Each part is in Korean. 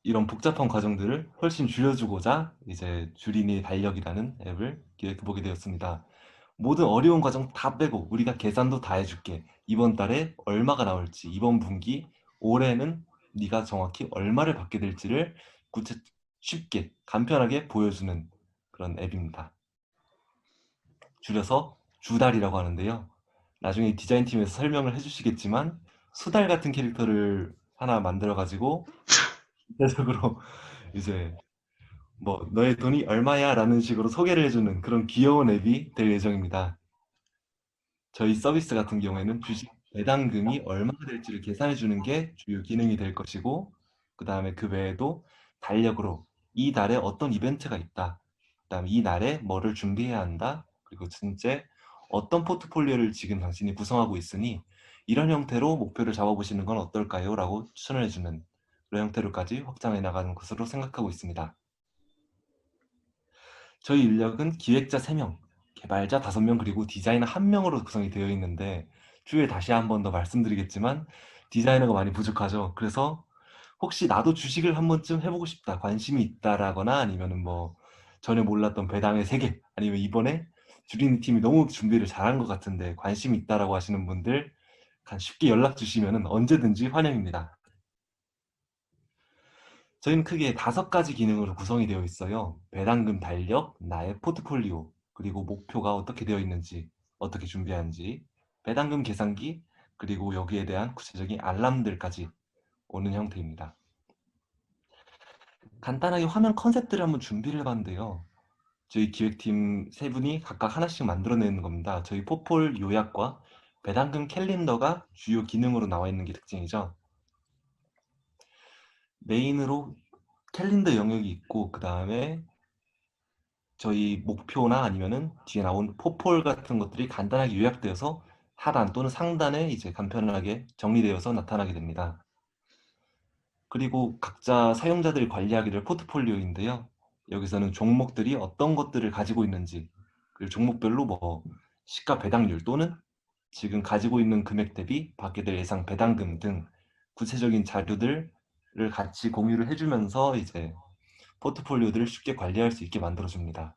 이런 복잡한 과정들을 훨씬 줄여주고자 이제 주린이 달력이라는 앱을 기획해보게 되었습니다. 모든 어려운 과정 다 빼고 우리가 계산도 다 해줄게. 이번 달에 얼마가 나올지, 이번 분기, 올해는 네가 정확히 얼마를 받게 될지를 구체 쉽게 간편하게 보여주는 그런 앱입니다. 줄여서 주달이라고 하는데요. 나중에 디자인팀에서 설명을 해주시겠지만 수달 같은 캐릭터를 하나 만들어가지고 구체적으로 이제 뭐 너의 돈이 얼마야? 라는 식으로 소개를 해주는 그런 귀여운 앱이 될 예정입니다. 저희 서비스 같은 경우에는 주식 배당금이 얼마가 될지를 계산해 주는 게 주요 기능이 될 것이고, 그 다음에 그 외에도 달력으로 이 달에 어떤 이벤트가 있다. 그 다음에 이 날에 뭐를 준비해야 한다. 그리고 진짜 어떤 포트폴리오를 지금 당신이 구성하고 있으니 이런 형태로 목표를 잡아보시는 건 어떨까요? 라고 추천을 해주는 그런 형태로까지 확장해 나가는 것으로 생각하고 있습니다. 저희 인력은 기획자 3명, 개발자 5명, 그리고 디자이너 1명으로 구성이 되어 있는데 추후에 다시 한 번 더 말씀드리겠지만 디자이너가 많이 부족하죠. 그래서 혹시 나도 주식을 한 번쯤 해보고 싶다, 관심이 있다라거나 아니면은 뭐 전에 몰랐던 배당의 세계, 아니면 이번에 주린이 팀이 너무 준비를 잘한 것 같은데 관심이 있다라고 하시는 분들 쉽게 연락 주시면은 언제든지 환영입니다. 저희는 크게 5가지 기능으로 구성이 되어 있어요. 배당금 달력, 나의 포트폴리오, 그리고 목표가 어떻게 되어 있는지, 어떻게 준비하는지, 배당금 계산기, 그리고 여기에 대한 구체적인 알람들까지 오는 형태입니다. 간단하게 화면 컨셉들을 한번 준비를 해봤는데요. 저희 기획팀 3분이 각각 하나씩 만들어내는 겁니다. 저희 포폴 요약과 배당금 캘린더가 주요 기능으로 나와 있는 게 특징이죠. 메인으로 캘린더 영역이 있고, 그 다음에 저희 목표나 아니면은 뒤에 나온 포폴 같은 것들이 간단하게 요약되어서 하단 또는 상단에 이제 간편하게 정리되어서 나타나게 됩니다. 그리고 각자 사용자들이 관리하게 될 포트폴리오인데요. 여기서는 종목들이 어떤 것들을 가지고 있는지, 그리고 종목별로 뭐 시가 배당률 또는 지금 가지고 있는 금액 대비 받게 될 예상 배당금 등 구체적인 자료들을 같이 공유를 해주면서 이제 포트폴리오들을 쉽게 관리할 수 있게 만들어줍니다.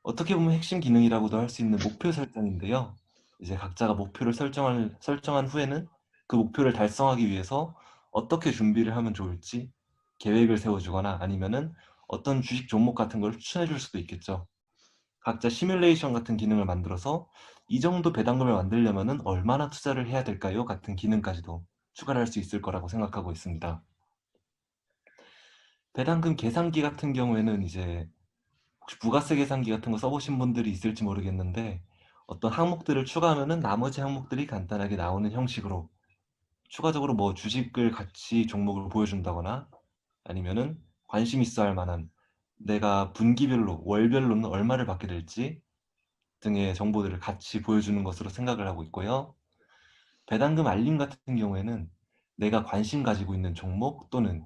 어떻게 보면 핵심 기능이라고도 할 수 있는 목표 설정인데요. 이제 각자가 목표를 설정한 후에는 그 목표를 달성하기 위해서 어떻게 준비를 하면 좋을지 계획을 세워주거나 아니면은 어떤 주식 종목 같은 걸 추천해 줄 수도 있겠죠. 각자 시뮬레이션 같은 기능을 만들어서 이 정도 배당금을 만들려면은 얼마나 투자를 해야 될까요? 같은 기능까지도 추가를 할 수 있을 거라고 생각하고 있습니다. 배당금 계산기 같은 경우에는 이제 혹시 부가세 계산기 같은 거 써보신 분들이 있을지 모르겠는데 어떤 항목들을 추가하면은 나머지 항목들이 간단하게 나오는 형식으로 추가적으로 뭐 주식을 같이 종목을 보여준다거나 아니면은 관심 있어 할 만한 내가 분기별로 월별로는 얼마를 받게 될지 등의 정보들을 같이 보여주는 것으로 생각을 하고 있고요. 배당금 알림 같은 경우에는 내가 관심 가지고 있는 종목 또는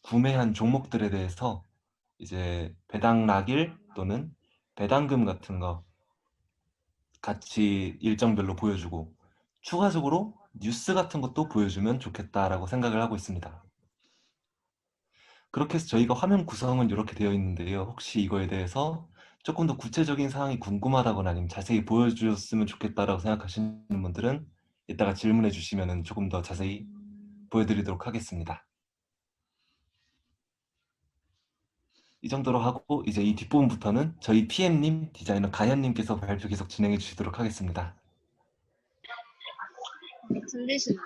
구매한 종목들에 대해서 이제 배당 낙일 또는 배당금 같은 거 같이 일정별로 보여주고 추가적으로 뉴스 같은 것도 보여주면 좋겠다라고 생각을 하고 있습니다. 그렇게 해서 저희가 화면 구성은 이렇게 되어 있는데요. 혹시 이거에 대해서 조금 더 구체적인 사항이 궁금하다거나 아니면 자세히 보여주셨으면 좋겠다라고 생각하시는 분들은 이따가 질문해 주시면 조금 더 자세히 보여드리도록 하겠습니다. 이 정도로 하고 이제 이 뒷부분부터는 저희 PM님, 디자이너 가현님께서 발표 계속 진행해 주시도록 하겠습니다. 들리시나요?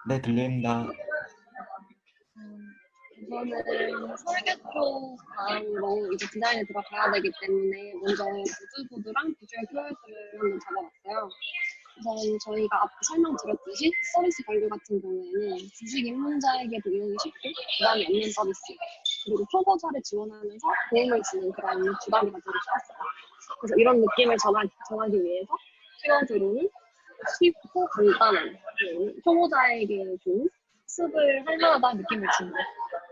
네, 들립니다. 우선은 설계 쪽 다음으로 이제 디자인에 들어가야 되기 때문에 먼저 무드보드랑 비주얼 키워드를 한번 잡아봤어요. 우선 저희가 앞에 설명드렸듯이 서비스 관리 같은 경우에는 주식 입문자에게도 이용이 쉽고 부담이 없는 서비스, 그리고 초보자를 지원하면서 도움을 주는 그런 부담이가 되고 싶었어요. 그래서 이런 느낌을 전하기 위해서 키워드로는 쉽고 간단한, 초보자에게 좋은 습을 할 만하다 느낌을 주는,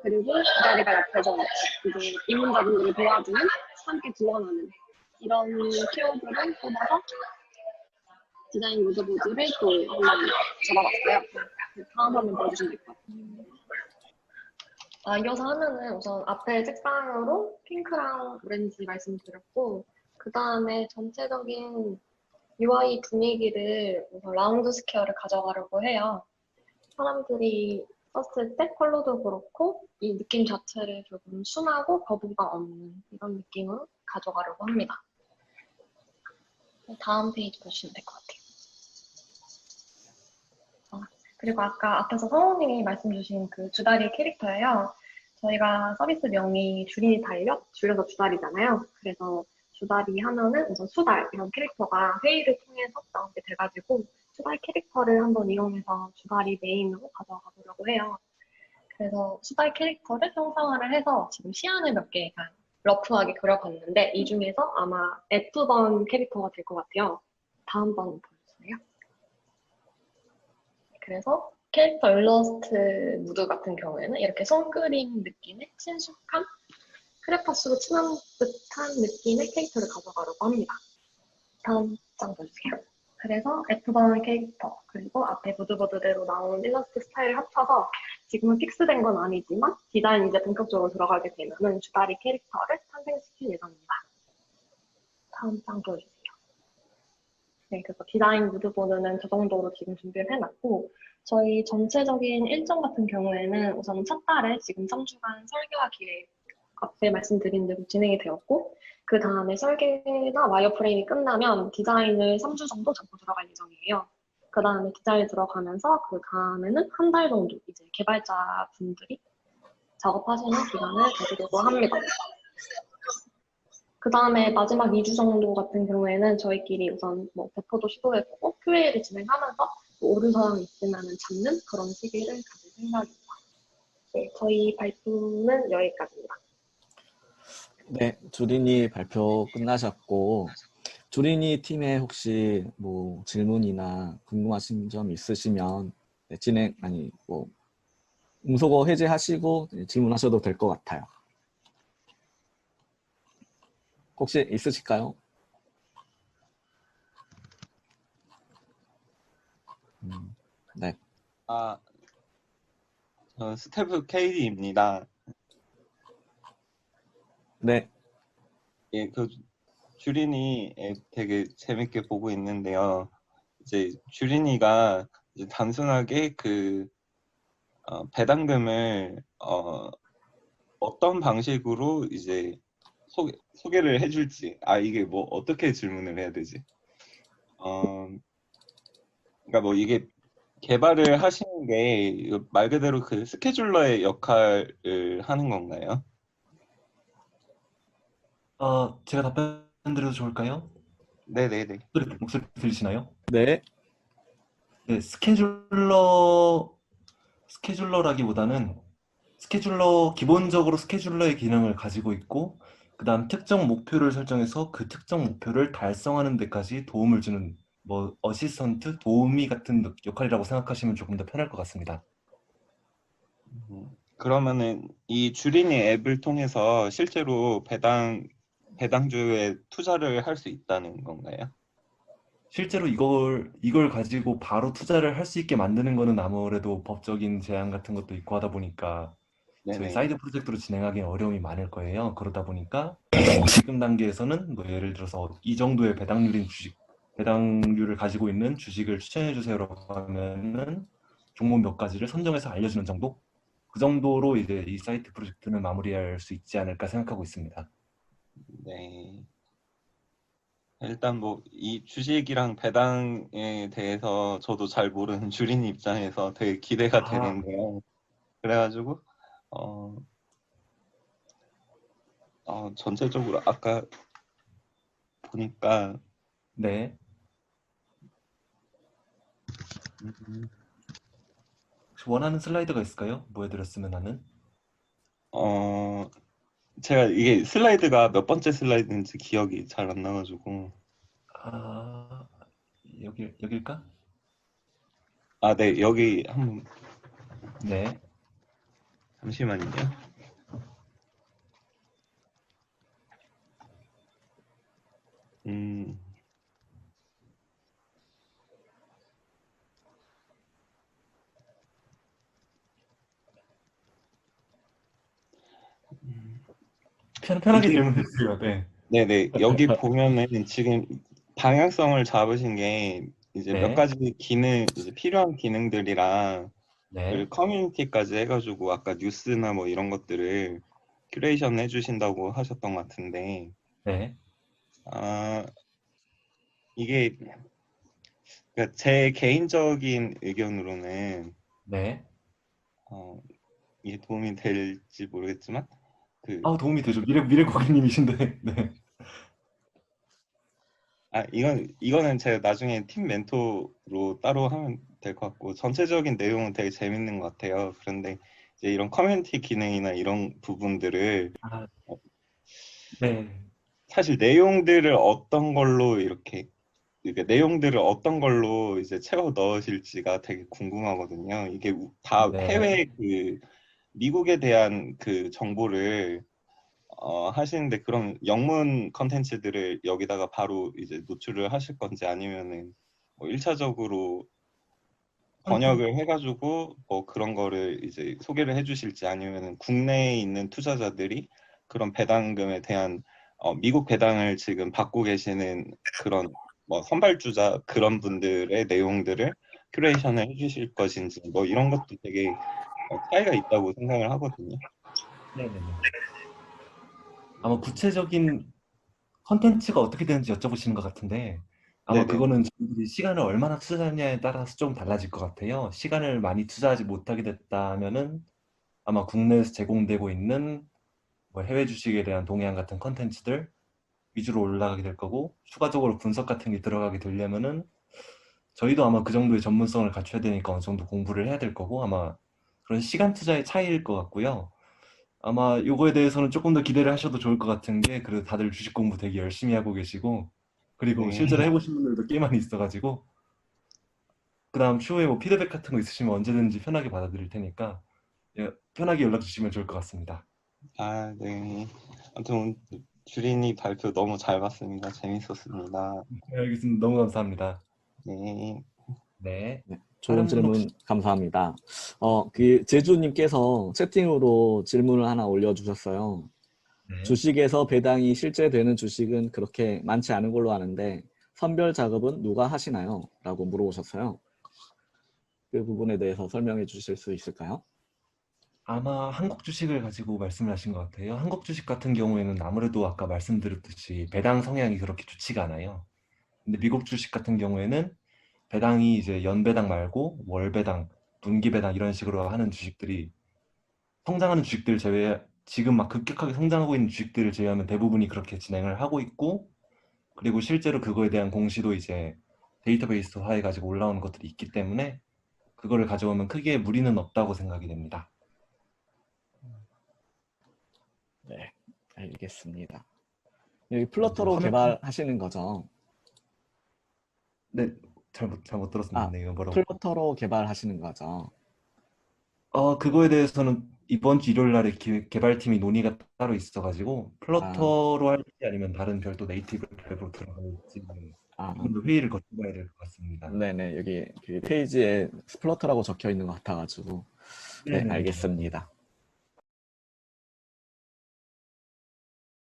그리고 기다리가 옆에서 이제 입문자분들을 도와주는, 함께 구원하는 이런 키워드를 뽑아서 디자인 모드보드를 또 한번 잡아봤어요. 다음 화면 보여주시면 될 것 같아요. 이어서 하면은 우선 앞에 색상으로 핑크랑 오렌지 말씀드렸고, 그 다음에 전체적인 UI 분위기를 우선 라운드 스퀘어를 가져가려고 해요. 사람들이 썼을 때 컬러도 그렇고, 이 느낌 자체를 조금 순하고 거부감 없는 이런 느낌으로 가져가려고 합니다. 다음 페이지 보시면 될 것 같아요. 그리고 아까 앞에서 성우님이 말씀 주신 그 주다리 캐릭터예요. 저희가 서비스 명이 줄이 달력, 줄여서 주다리잖아요. 그래서 주다리 하면은 우선 수달 이런 캐릭터가 회의를 통해서 나오게 돼가지고 수달 캐릭터를 한번 이용해서 주다리 메인으로 가져가 보려고 해요. 그래서 수달 캐릭터를 형상화를 해서 지금 시안을 몇 개 러프하게 그려봤는데 이 중에서 아마 F번 캐릭터가 될 것 같아요. 다음 번 보여주세요. 그래서 캐릭터 일러스트 무드 같은 경우에는 이렇게 손그림 느낌의 친숙한 크레파스로 친한 듯한 느낌의 캐릭터를 가져가려고 합니다. 다음 장 보세요. 그래서 F번 캐릭터 그리고 앞에 무드보드대로 나온 일러스트 스타일을 합쳐서 지금은 픽스된 건 아니지만 디자인 이제 본격적으로 들어가게 되면은 주다리 캐릭터를 탄생시킬 예정입니다. 다음 장 보여주세요. 네, 그래서 디자인 무드보드는 저 정도로 지금 준비를 해놨고 저희 전체적인 일정 같은 경우에는 우선 첫 달에 지금 3주간 설계와 기획 앞에 말씀드린 대로 진행이 되었고 그 다음에 설계나 와이어프레임이 끝나면 디자인을 3주 정도 잡고 들어갈 예정이에요. 그 다음에 디자인 들어가면서 그 다음에는 한 달 정도 이제 개발자 분들이 작업하시는 기간을 가지려고 합니다. 그 다음에 마지막 2주 정도 같은 경우에는 저희끼리 우선 뭐 배포도 시도해보고 QA를 진행하면서 뭐 오류 사항이 있으면 잡는 그런 시기를 가질 생각입니다. 네, 저희 발표는 여기까지입니다. 네, 주린이 발표 끝나셨고, 주린이 팀에 혹시 뭐 질문이나 궁금하신 점 있으시면 네, 음소거 해제하시고 질문하셔도 될 것 같아요. 혹시 있으실까요? 네. 저 스태프 KD입니다. 네. 예, 주린이 앱 되게 재밌게 보고 있는데요. 이제 주린이가 이제 단순하게 배당금을 어떤 방식으로 이제 소개를 해줄지, 이게 뭐 어떻게 질문을 해야 되지? 그러니까 뭐 이게 개발을 하시는 게 말 그대로 그 스케줄러의 역할을 하는 건가요? 제가 답변 드려도 좋을까요? 네네네. 목소리 들리시나요? 네. 네, 스케줄러라기보다는 기본적으로 스케줄러의 기능을 가지고 있고, 그 다음 특정 목표를 설정해서 그 특정 목표를 달성하는 데까지 도움을 주는, 뭐, 어시스턴트, 도우미 같은 역할이라고 생각하시면 조금 더 편할 것 같습니다. 그러면은 이 주린이 앱을 통해서 실제로 배당주에 투자를 할 수 있다는 건가요? 실제로 이걸 가지고 바로 투자를 할 수 있게 만드는 거는 아무래도 법적인 제한 같은 것도 있고 하다 보니까 저희 네네. 사이드 프로젝트로 진행하기엔 어려움이 많을 거예요. 그러다 보니까 지금 단계에서는 뭐 예를 들어서 이 정도의 배당률을 가지고 있는 주식을 추천해 주세요라고 하면은 종목 몇 가지를 선정해서 알려주는 정도? 그 정도로 이제 이 사이트 프로젝트는 마무리할 수 있지 않을까 생각하고 있습니다. 네. 일단 뭐 이 주식이랑 배당에 대해서 저도 잘 모르는 주린이 입장에서 되게 기대가 아, 되는데요. 그래가지고 전체적으로 아까 보니까 네. 음, 혹시 원하는 슬라이드가 있을까요? 보여드렸으면 하는. 어 제가 이게 슬라이드가 몇 번째 슬라이드인지 기억이 잘 안 나가지고 아, 여길까? 네, 여기 한번 네. 잠시만요. 음, 편하게 이게 질문해 주세요. 네. 네네 여기 보면은 지금 방향성을 잡으신 게 이제 몇 네. 가지 기능 이제 필요한 기능들이랑 네. 그리고 커뮤니티까지 해가지고 아까 뉴스나 뭐 이런 것들을 큐레이션 해주신다고 하셨던 것 같은데 네. 아 이게 그러니까 제 개인적인 의견으로는 네. 어, 이게 도움이 될지 모르겠지만 그 도움이 되죠. 미래 고객님이신데. 네. 이거는 제가 나중에 팀 멘토로 따로 하면 될 것 같고 전체적인 내용은 되게 재밌는 것 같아요. 그런데 이제 이런 커뮤니티 기능이나 이런 부분들을 아, 어, 네. 사실 내용들을 어떤 걸로 이렇게 그러니까 내용들을 어떤 걸로 이제 채워 넣으실지가 되게 궁금하거든요. 이게 다 네. 해외 그 미국에 대한 그 정보를 하시는데 그럼 영문 컨텐츠들을 여기다가 바로 이제 노출을 하실 건지 아니면은 뭐 1차적으로 번역을 해가지고 뭐 그런 거를 이제 소개를 해주실지 아니면은 국내에 있는 투자자들이 그런 배당금에 대한 미국 배당을 지금 받고 계시는 그런 뭐 선발주자 그런 분들의 내용들을 큐레이션을 해주실 것인지 뭐 이런 것도 되게 차이가 있다고 생각을 하거든요. 네네네. 아마 구체적인 컨텐츠가 어떻게 되는지 여쭤보시는 것 같은데, 아마 네네. 그거는 저희들이 시간을 얼마나 투자하냐에 따라서 좀 달라질 것 같아요. 시간을 많이 투자하지 못하게 됐다면은 아마 국내에서 제공되고 있는 뭐 해외 주식에 대한 동향 같은 컨텐츠들 위주로 올라가게 될 거고, 추가적으로 분석 같은 게 들어가게 되려면은 저희도 아마 그 정도의 전문성을 갖춰야 되니까 어느 정도 공부를 해야 될 거고, 아마 그런 시간 투자의 차이일 것 같고요. 아마 요거에 대해서는 조금 더 기대를 하셔도 좋을 것 같은 게, 그래도 다들 주식 공부 되게 열심히 하고 계시고, 그리고 네. 실제로 해보신 분들도 꽤 많이 있어가지고, 그 다음 추후에 뭐 피드백 같은 거 있으시면 언제든지 편하게 받아드릴 테니까, 예, 편하게 연락 주시면 좋을 것 같습니다. 아, 네. 아무튼 오늘 주린이 발표 너무 잘 봤습니다. 재밌었습니다. 네, 알겠습니다. 너무 감사합니다. 네. 네. 네, 좋은 다른 분 혹시, 질문 감사합니다. 그 제주님께서 채팅으로 질문을 하나 올려주셨어요. 네. 주식에서 배당이 실제 되는 주식은 그렇게 많지 않은 걸로 아는데 선별 작업은 누가 하시나요? 라고 물어보셨어요. 그 부분에 대해서 설명해 주실 수 있을까요? 아마 한국 주식을 가지고 말씀을 하신 것 같아요. 한국 주식 같은 경우에는 아무래도 아까 말씀드렸듯이 배당 성향이 그렇게 좋지가 않아요. 근데 미국 주식 같은 경우에는 배당이 이제 연배당 말고 월배당, 분기배당 이런 식으로 하는 주식들이, 성장하는 주식들 제외, 지금 막 급격하게 성장하고 있는 주식들을 제외하면 대부분이 그렇게 진행을 하고 있고, 그리고 실제로 그거에 대한 공시도 이제 데이터베이스화해 가지고 올라오는 것들이 있기 때문에 그거를 가져오면 크게 무리는 없다고 생각이 됩니다. 네, 알겠습니다. 여기 아, 이제 플러터로 화면, 개발하시는 거죠? 네, 잘못 들었습니다. 아, 네, 이거 뭐라고? 플러터로 개발하시는 거죠? 그거에 대해서는 이번 주 일요일 날에 개발팀이 논의가 따로 있어가지고 아, 플러터로 할지 아니면 다른 별도 네이티브 앱으로 들어갈지는 아, 조금 더 회의를 거쳐봐야 될 것 같습니다. 네네. 여기 그 페이지에 플러터라고 적혀 있는 것 같아가지고. 네, 네네네. 알겠습니다.